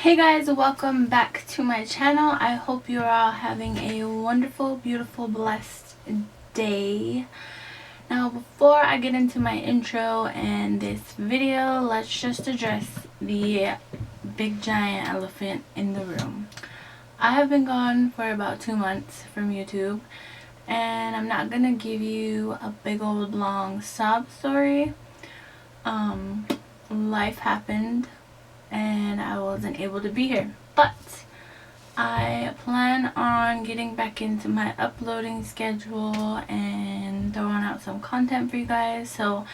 Hey guys, welcome back to my channel. I hope you're all having a wonderful, beautiful, blessed day. Now before I get into my intro and this video, let's just address the big giant elephant in the room. I have been gone for about 2 months from YouTube, and I'm not gonna give you a big old long sob story. Life happened and I wasn't able to be here, but I plan on getting back into my uploading schedule and throwing out some content for you guys. So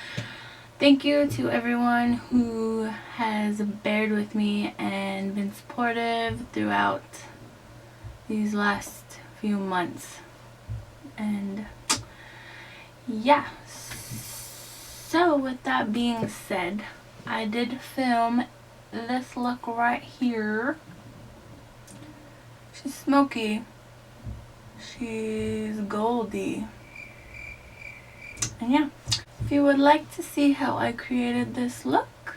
thank you to everyone who has bared with me and been supportive throughout these last few months. And yeah, so with that being said, I did film this look right here. She's smoky, she's goldy, and yeah, if you would like to see how I created this look,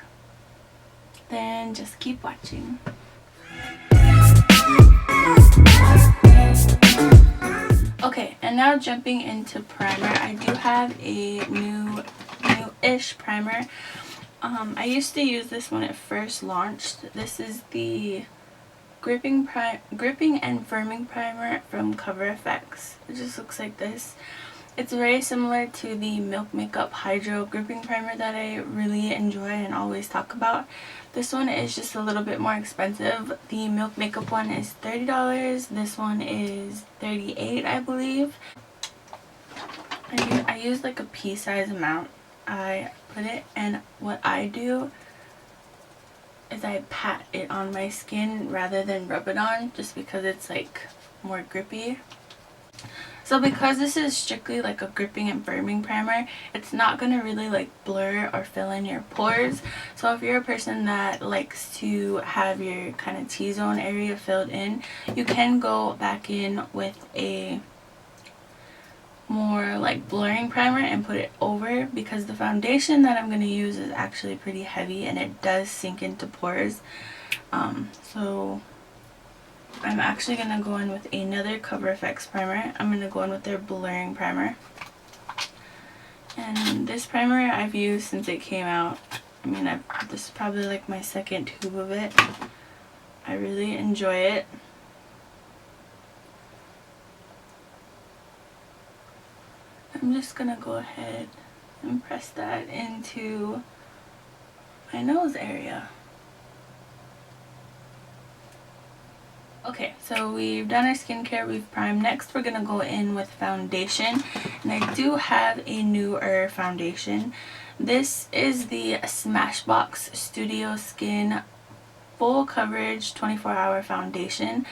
then just keep watching. Okay, and now jumping into primer. I do have a new-ish primer. I used to use this when it first launched. This is the gripping and firming primer from Cover FX. It just looks like this. It's very similar to the Milk Makeup Hydro gripping primer that I really enjoy and always talk about. This one is just a little bit more expensive. The Milk Makeup one is $30. This one is $38, I believe. I use like a pea-size amount. I put it, and what I do is I pat it on my skin rather than rub it on, just because it's like more grippy. So because this is strictly like a gripping and firming primer, it's not going to really like blur or fill in your pores. So if you're a person that likes to have your kind of T-zone area filled in, you can go back in with a more like blurring primer and put it over, because the foundation that I'm going to use is actually pretty heavy and it does sink into pores. So I'm actually going to go in with another Cover FX primer. I'm going to go in with their blurring primer, and this primer I've used since it came out. I mean, this is probably like my second tube of it. I really enjoy it. I'm just gonna go ahead and press that into my nose area. Okay, so we've done our skincare, we've primed. Next we're gonna go in with foundation, and I do have a newer foundation. This is the Smashbox Studio Skin Full Coverage 24-Hour Foundation.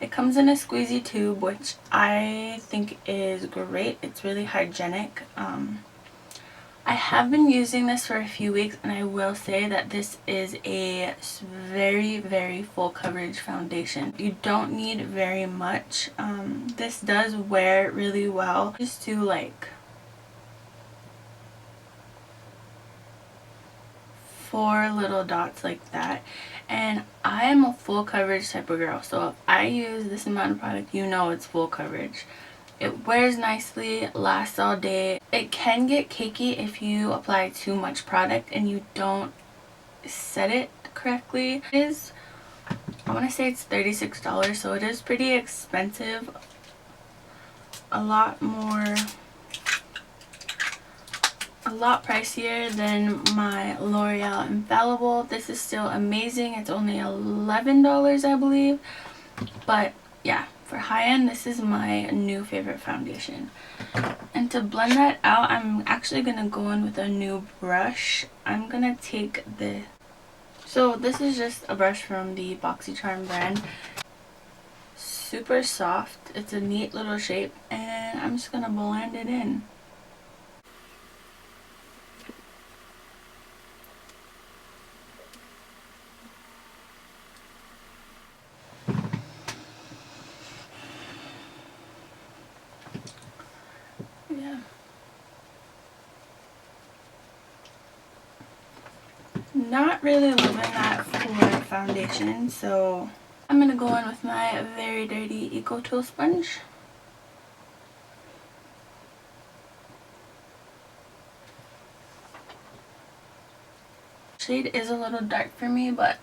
It comes in a squeezy tube, which I think is great. It's really hygienic. I have been using this for a few weeks, and I will say that this is a very, very full coverage foundation. You don't need very much. This does wear really well. Just do like 4 little dots like that, and I am a full coverage type of girl, so if I use this amount of product, you know it's full coverage. It wears nicely, lasts all day. It can get cakey if you apply too much product and you don't set it correctly. It is, I want to say it's $36, so it is pretty expensive. A lot pricier than my L'Oreal Infallible. This is still amazing. It's only $11, I believe. But yeah, for high-end, this is my new favorite foundation. And to blend that out, I'm actually going to go in with a new brush. I'm going to take this. So this is just a brush from the BoxyCharm brand. Super soft. It's a neat little shape, and I'm just going to blend it in. Yeah. Not really loving that for foundation, so I'm going to go in with my very dirty Eco Tool sponge. Shade is a little dark for me, but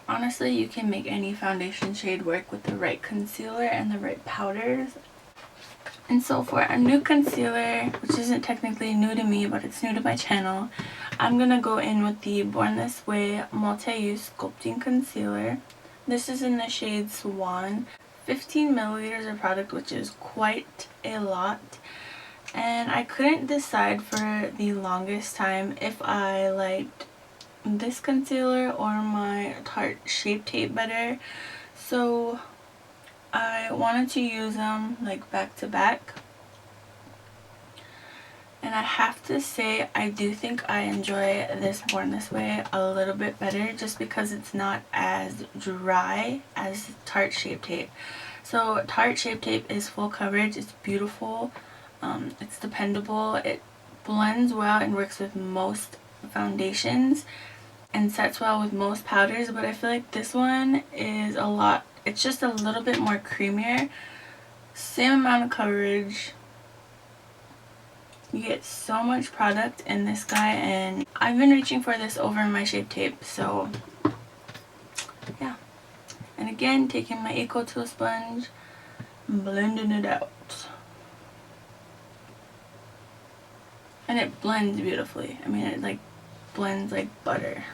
honestly, you can make any foundation shade work with the right concealer and the right powders. And so for a new concealer, which isn't technically new to me, but it's new to my channel, I'm going to go in with the Born This Way Multi-Use Sculpting Concealer. This is in the shade Swan. 15 milliliters of product, which is quite a lot. And I couldn't decide for the longest time if I liked this concealer or my Tarte Shape Tape better. So I wanted to use them like back to back. And I have to say, I do think I enjoy this Born This Way a little bit better just because it's not as dry as Tarte Shape Tape. So Tarte Shape Tape is full coverage, it's beautiful. It's dependable, it blends well and works with most foundations and sets well with most powders, but I feel like this one is it's just a little bit more creamier. Same amount of coverage. You get so much product in this guy, and I've been reaching for this over my Shape Tape, so yeah. And again, taking my Eco Tool sponge, blending it out. And it blends beautifully. I mean, it like blends like butter.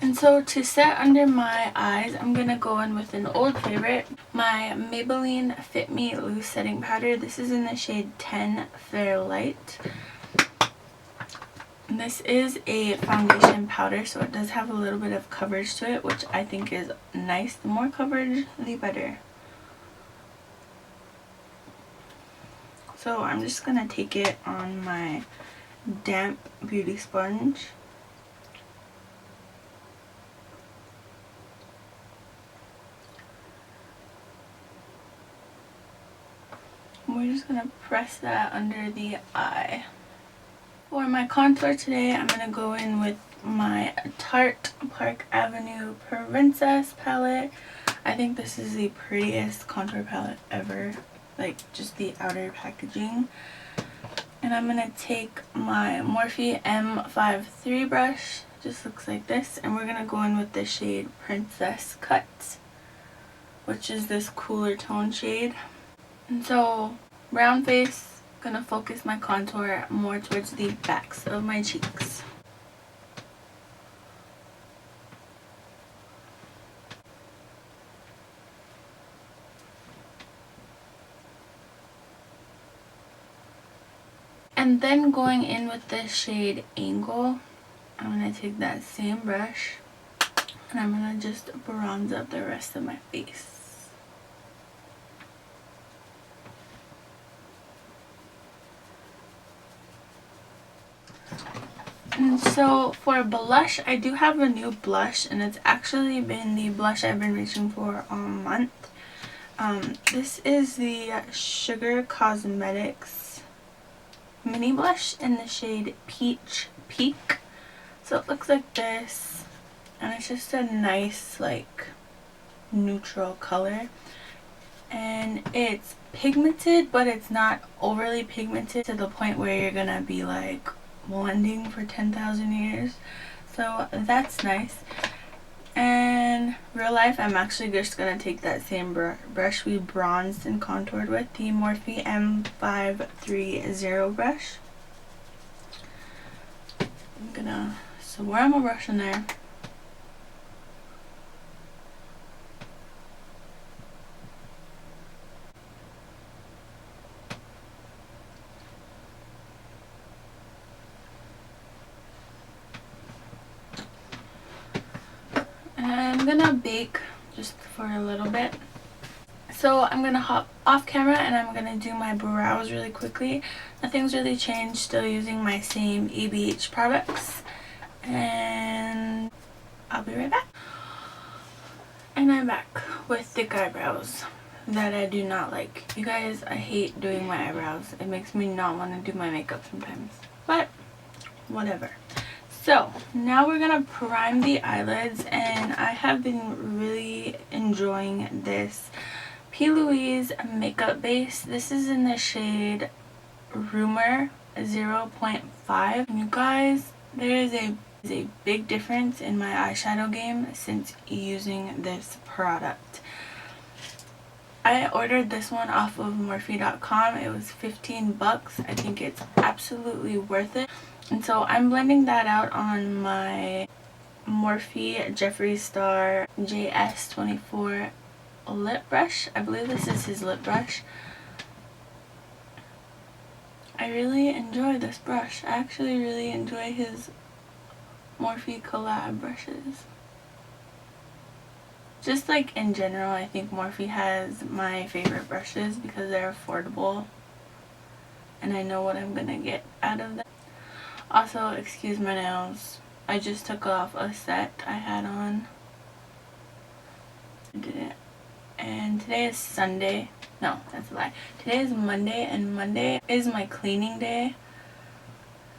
And so to set under my eyes, I'm going to go in with an old favorite, my Maybelline Fit Me Loose Setting Powder. This is in the shade 10 Fair Light. And this is a foundation powder, so it does have a little bit of coverage to it, which I think is nice. The more coverage, the better. So I'm just going to take it on my damp beauty sponge. We're just going to press that under the eye. For my contour today, I'm going to go in with my Tarte Park Avenue Princess palette. I think this is the prettiest contour palette ever. Like, just the outer packaging. And I'm going to take my Morphe M53 brush. Just looks like this. And we're going to go in with the shade Princess Cut, which is this cooler tone shade. And so, brown face, gonna focus my contour more towards the backs of my cheeks. And then going in with the shade Angle, I'm gonna take that same brush and I'm gonna just bronze up the rest of my face. And so for blush, I do have a new blush, and it's actually been the blush I've been reaching for all month. This is the Sugar Cosmetics mini blush in the shade Peach Peak. So it looks like this, and it's just a nice like neutral color, and it's pigmented, but it's not overly pigmented to the point where you're gonna be like blending for 10,000 years. So that's nice. And real life, I'm actually just gonna take that same brush we bronzed and contoured with, the Morphe M530 brush. I'm gonna swirl my brush in there. I'm gonna bake just for a little bit. So I'm gonna hop off camera and I'm gonna do my brows really quickly. Nothing's really changed, still using my same ABH products. and I'll be right back. And I'm back with thick eyebrows that I do not like. You guys, I hate doing my eyebrows. It makes me not want to do my makeup sometimes, but whatever. So now we're gonna prime the eyelids, and I have been really enjoying this P. Louise makeup base. This is in the shade Rumor 0.5. You guys, there is a big difference in my eyeshadow game since using this product. I ordered this one off of Morphe.com. It was 15 bucks. I think it's absolutely worth it. And so I'm blending that out on my Morphe Jeffree Star JS24 lip brush. I believe this is his lip brush. I really enjoy this brush. I actually really enjoy his Morphe collab brushes. Just like in general, I think Morphe has my favorite brushes because they're affordable and I know what I'm gonna get out of them. Also, excuse my nails. I just took off a set I had on. I didn't. And today is Sunday. No, that's a lie. Today is Monday, and Monday is my cleaning day.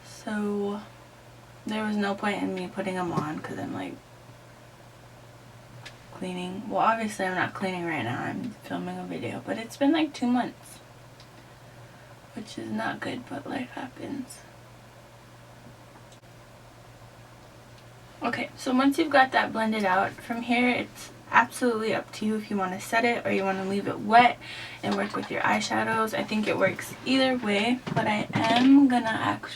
So there was no point in me putting them on because I'm like cleaning. Well, obviously I'm not cleaning right now. I'm filming a video, but it's been like 2 months, which is not good, but life happens. Okay, so once you've got that blended out, from here it's absolutely up to you if you want to set it or you want to leave it wet and work with your eyeshadows. I think it works either way, but I am gonna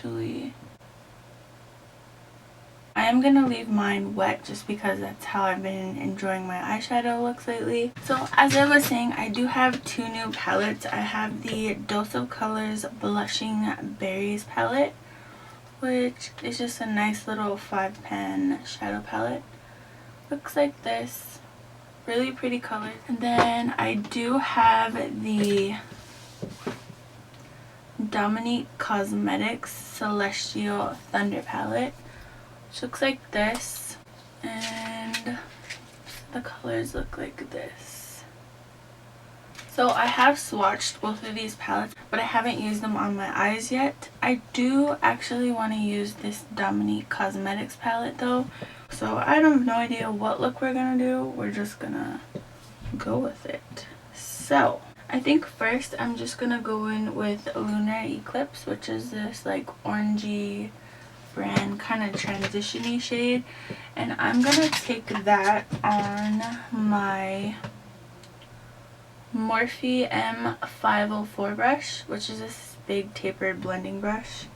leave mine wet just because that's how I've been enjoying my eyeshadow looks lately. So as I was saying, I do have 2 new palettes. I have the Dose of Colors Blushing Berries palette, which is just a nice little 5-pan shadow palette. Looks like this. Really pretty color. And then I do have the Dominique Cosmetics Celestial Thunder palette, which looks like this, and the colors look like this. So I have swatched both of these palettes, but I haven't used them on my eyes yet. I do actually want to use this Dominique Cosmetics palette though, so I have no idea what look we're gonna do. We're just gonna go with it. So I think first I'm just gonna go in with Lunar Eclipse, which is this like orangey brand kind of transition-y shade, and I'm gonna take that on my Morphe M504 brush, which is this big tapered blending brush.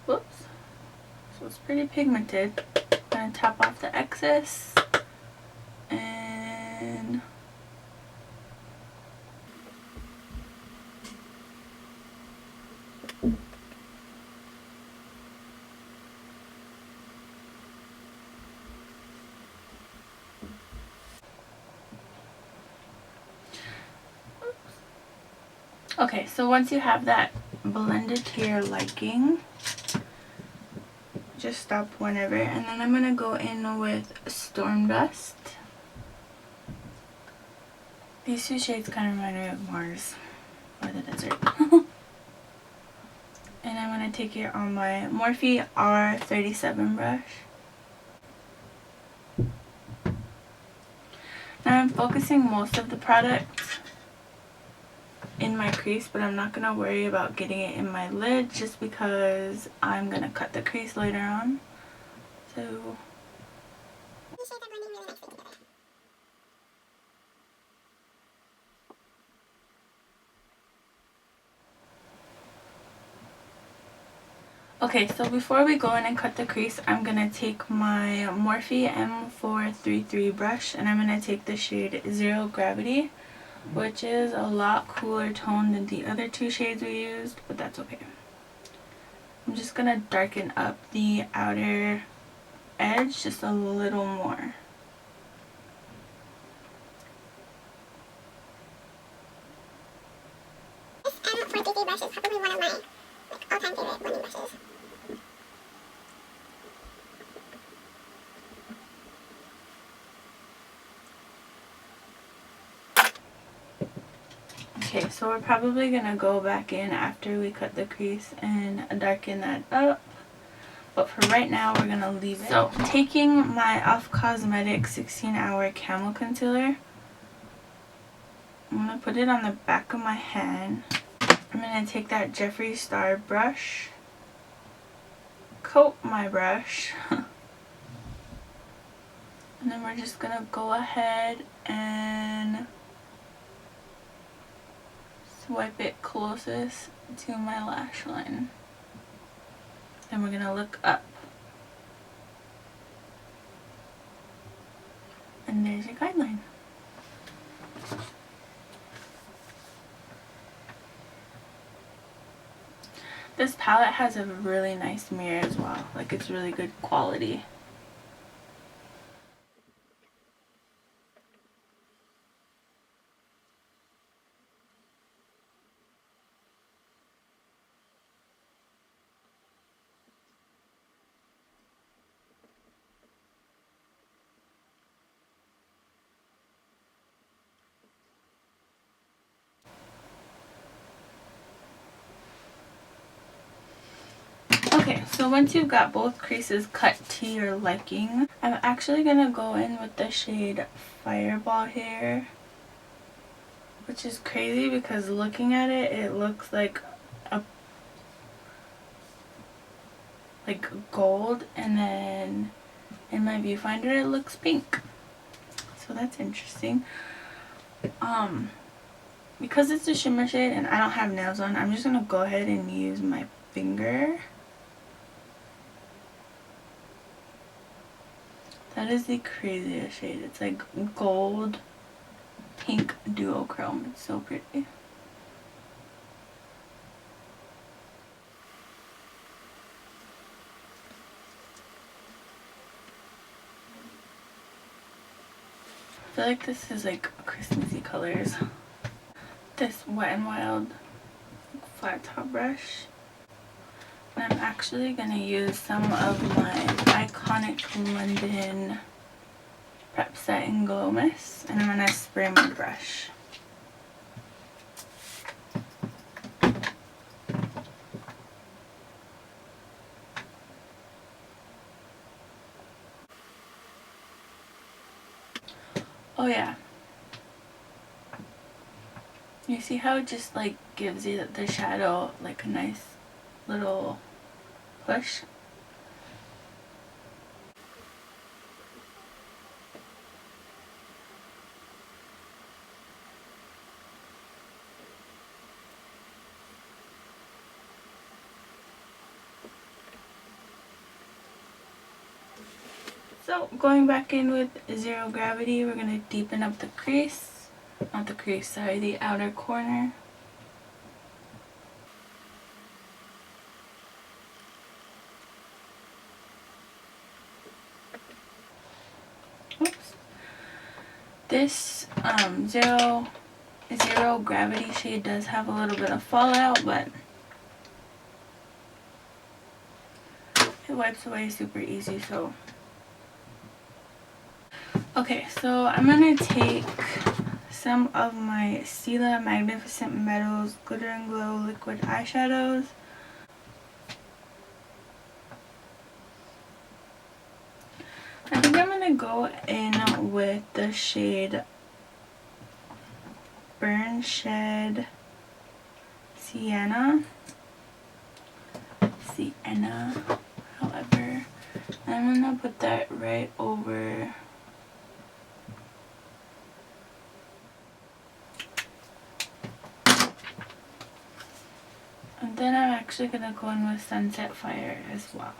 Whoops. So it's pretty pigmented. I'm gonna tap off the excess and okay, so once you have that blended to your liking, just stop whenever, and then I'm going to go in with Storm Dust. These 2 shades kind of remind me of Mars or the desert. And I'm going to take it on my Morphe R37 brush. Now I'm focusing most of the product in my crease, but I'm not going to worry about getting it in my lid just because I'm going to cut the crease later on. So okay, so before we go in and cut the crease, I'm going to take my Morphe M433 brush, and I'm going to take the shade Zero Gravity, which is a lot cooler tone than the other 2 shades we used, but that's okay. I'm just going to darken up the outer edge just a little more. This M433 brush is probably one of my all-time favorite blending brushes. Okay, so we're probably gonna go back in after we cut the crease and darken that up. But for right now, we're gonna leave it. So, taking my Elf Cosmetics 16-Hour Camo Concealer, I'm gonna put it on the back of my hand. I'm gonna take that Jeffree Star brush, coat my brush, and then we're just gonna go ahead and swipe it closest to my lash line. Then we're gonna look up. And there's your guideline. This palette has a really nice mirror as well. Like, it's really good quality. Okay, so once you've got both creases cut to your liking, I'm actually gonna go in with the shade Fireball here, which is crazy because looking at it, it looks like gold, and then in my viewfinder it looks pink. So that's interesting. Because it's a shimmer shade and I don't have nails on, I'm just gonna go ahead and use my finger. That is the craziest shade. It's like gold pink duochrome. It's so pretty. I feel like this is like Christmassy colors. This Wet n Wild flat top brush. And I'm actually going to use some of my iconic London Prep Set in Glow Mist, and I'm going to spray my brush. Oh yeah. You see how it just like gives you the shadow like a nice little push? So going back in with Zero Gravity, we're going to deepen up the crease. Not the crease, sorry, the outer corner. Oops. This Zero Gravity shade does have a little bit of fallout, but it wipes away super easy, so. Okay, so I'm going to take some of my Stila Magnificent Metals Glitter and Glow liquid eyeshadows. I think I'm going to go in with the shade Burn Shed Sienna, however. I'm going to put that right over and then I'm actually going to go in with Sunset Fire as well.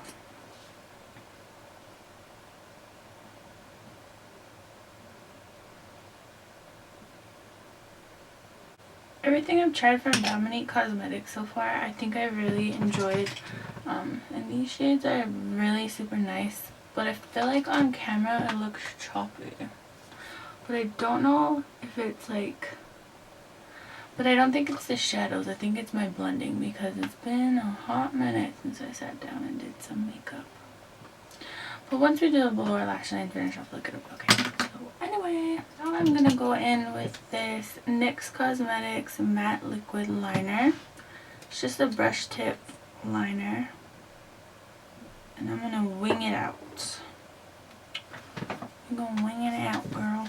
Everything I've tried from Dominique Cosmetics so far, I think I really enjoyed. And these shades are really super nice, but I feel like on camera it looks choppy. But I don't know if it's like... But I don't think it's the shadows. I think it's my blending because it's been a hot minute since I sat down and did some makeup. But once we do the lower lash line, finish off, look at it. Okay, so anyway. Okay, now I'm gonna go in with this NYX Cosmetics Matte Liquid Liner. It's just a brush tip liner. And I'm gonna wing it out. I'm gonna wing it out, girl.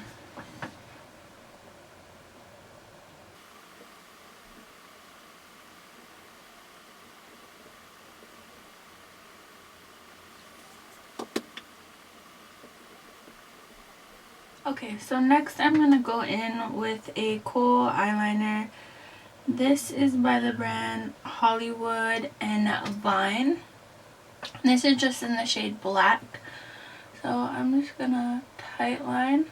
Okay, so next I'm gonna go in with a kohl eyeliner. This is by the brand Hollywood and Vine. This is just in the shade Black. So I'm just gonna tightline.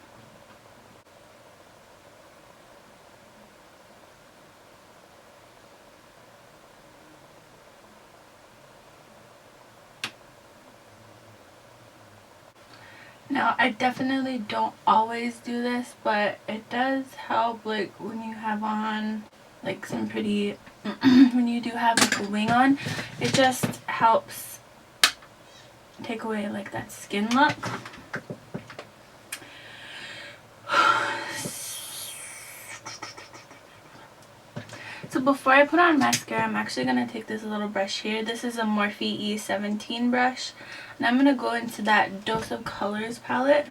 Now, I definitely don't always do this, but it does help, like, when you have on, like, some pretty, when you do have, like, a wing on, it just helps take away, like, that skin look. So before I put on mascara, I'm actually going to take this little brush here. This is a Morphe E17 brush. And I'm going to go into that Dose of Colors palette.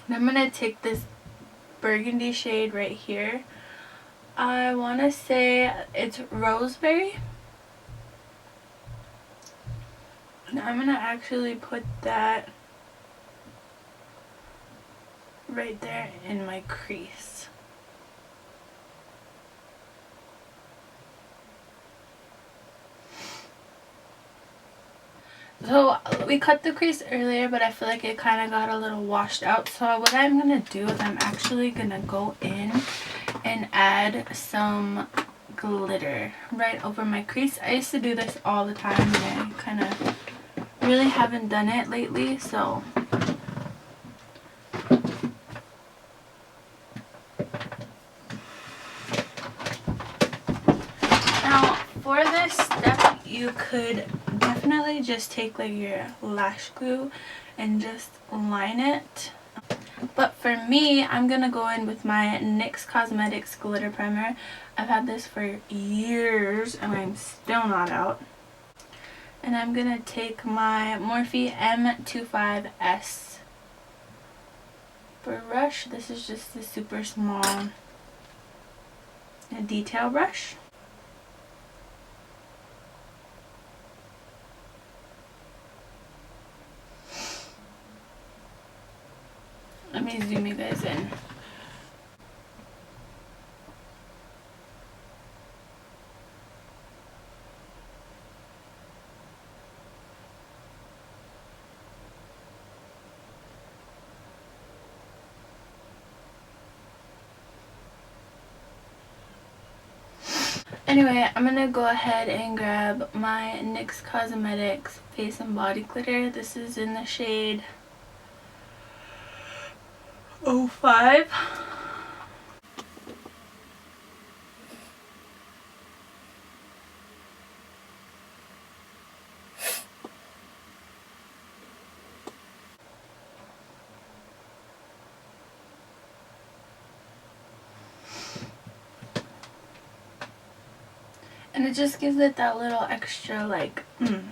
And I'm going to take this burgundy shade right here. I want to say it's Roseberry. And I'm going to actually put that right there in my crease. So we cut the crease earlier, but I feel like it kind of got a little washed out. So what I'm going to do is I'm actually going to go in and add some glitter right over my crease. I used to do this all the time, and I kind of really haven't done it lately, so now for this step you could definitely just take like your lash glue and just line it. But for me, I'm going to go in with my NYX Cosmetics Glitter Primer. I've had this for years and I'm still not out. And I'm going to take my Morphe M25S brush. This is just a super small detail brush. Let me zoom you guys in. Anyway, I'm gonna go ahead and grab my NYX Cosmetics Face and Body Glitter. This is in the shade 05. And it just gives it that little extra like So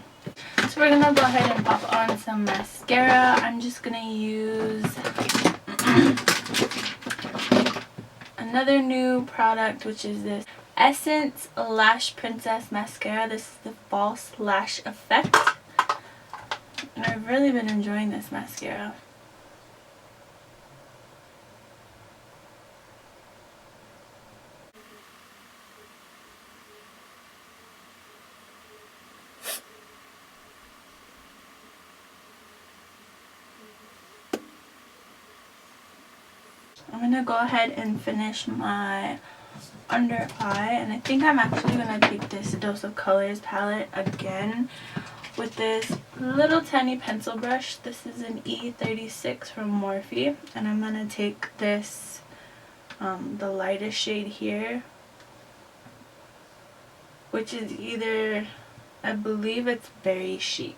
we're gonna go ahead and pop on some mascara. I'm just gonna use another new product, which is this Essence Lash Princess Mascara. This is the False Lash Effect. And I've really been enjoying this mascara. I'm gonna go ahead and finish my under eye, and I think I'm actually gonna take this Dose of Colors palette again with this little tiny pencil brush. This is an E36 from Morphe, and I'm gonna take this the lightest shade here, which is either, I believe it's Very Chic.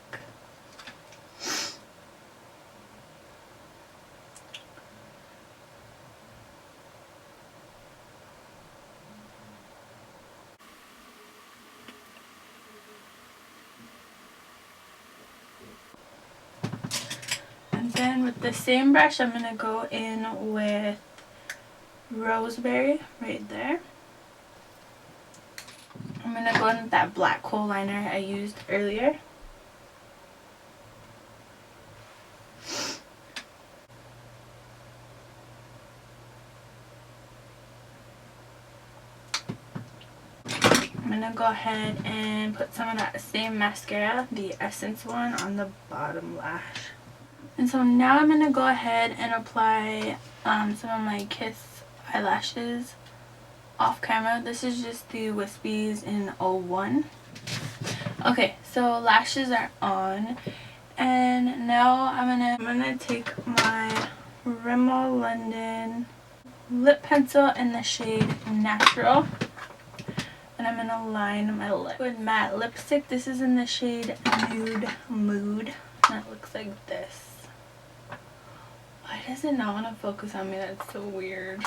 Then with the same brush, I'm going to go in with Roseberry right there. I'm going to go in with that black kohl liner I used earlier. I'm going to go ahead and put some of that same mascara, the Essence one, on the bottom lash. And so now I'm going to go ahead and apply some of my Kiss eyelashes off camera. This is just the Wispies in 01. Okay, so lashes are on. And now I'm gonna take my Rimmel London lip pencil in the shade Natural. And I'm going to line my lip with matte lipstick. This is in the shade Nude Mood. And it looks like this. Why does it not want to focus on me? That's so weird.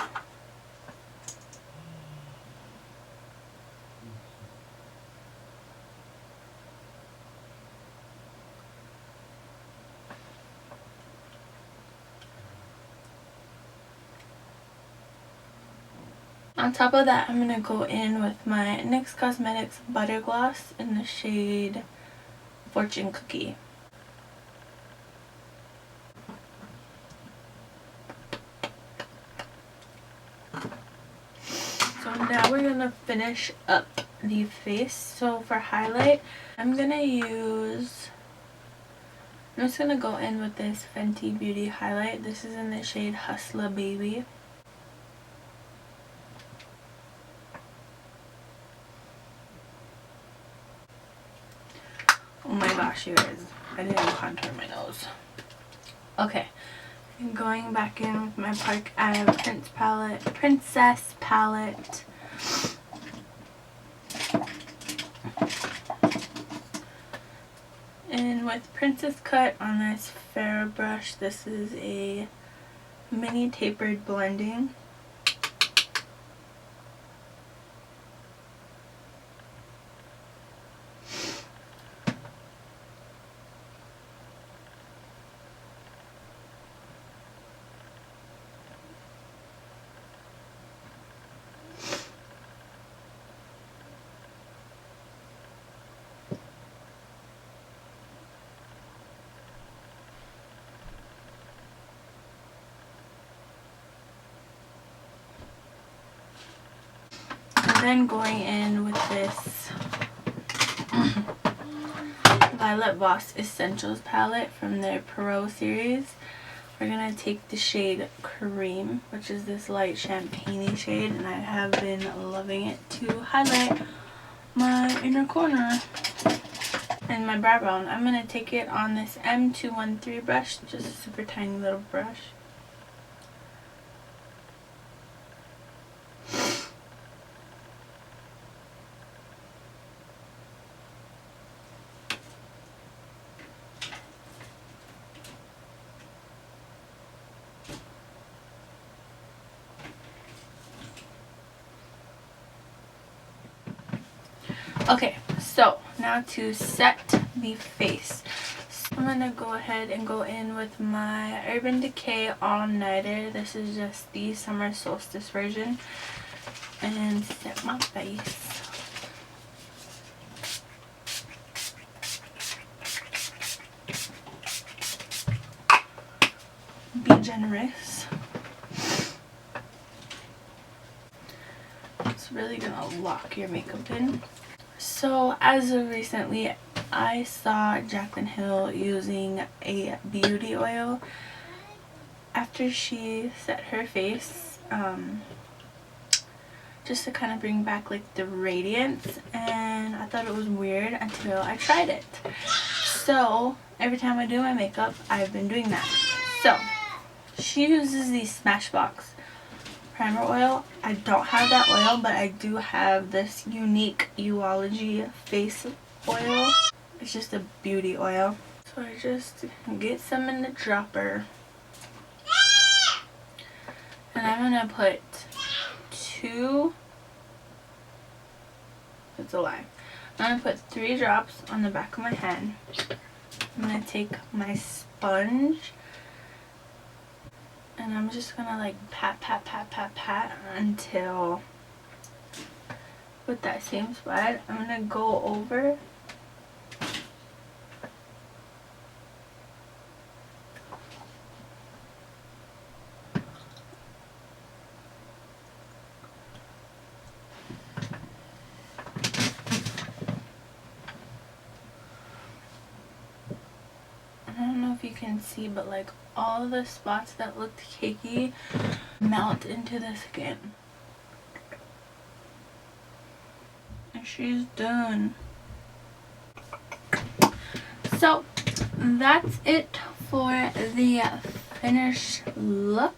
On top of that, I'm going to go in with my NYX Cosmetics Butter Gloss in the shade Fortune Cookie. So now we're going to finish up the face. So for highlight, I'm just going to go in with this Fenty Beauty highlight. This is in the shade Hustler Baby. Oh my gosh, you guys, I didn't contour my nose. Okay, I'm going back in with my Park Ave Princess palette. And with Princess Cut on this Farrah brush, this is a mini tapered blending. Then going in with this Violet Voss Essentials palette from their Pro series. We're going to take the shade Cream, which is this light champagne-y shade, and I have been loving it to highlight my inner corner and my brow bone. I'm going to take it on this M213 brush, just a super tiny little brush. Okay, so now to set the face. So I'm going to go ahead and go in with my Urban Decay All Nighter. This is just the Summer Solstice version. And set my face. Be generous. It's really going to lock your makeup in. So as of recently, I saw Jaclyn Hill using a beauty oil after she set her face, just to kind of bring back like the radiance, and I thought it was weird until I tried it. So every time I do my makeup, I've been doing that. So she uses the Smashbox primer oil. I don't have that oil, but I do have this unique Uology face oil. It's just a beauty oil. So I just get some in the dropper. And I'm going to put that's a lie. I'm going to put 3 drops on the back of my hand. I'm going to take my sponge And I'm just gonna like pat, pat, pat, pat, pat until with that same spot. I'm gonna go over I don't know if you can see, but like all the spots that looked cakey melt into the skin. And she's done. So that's it for the finished look.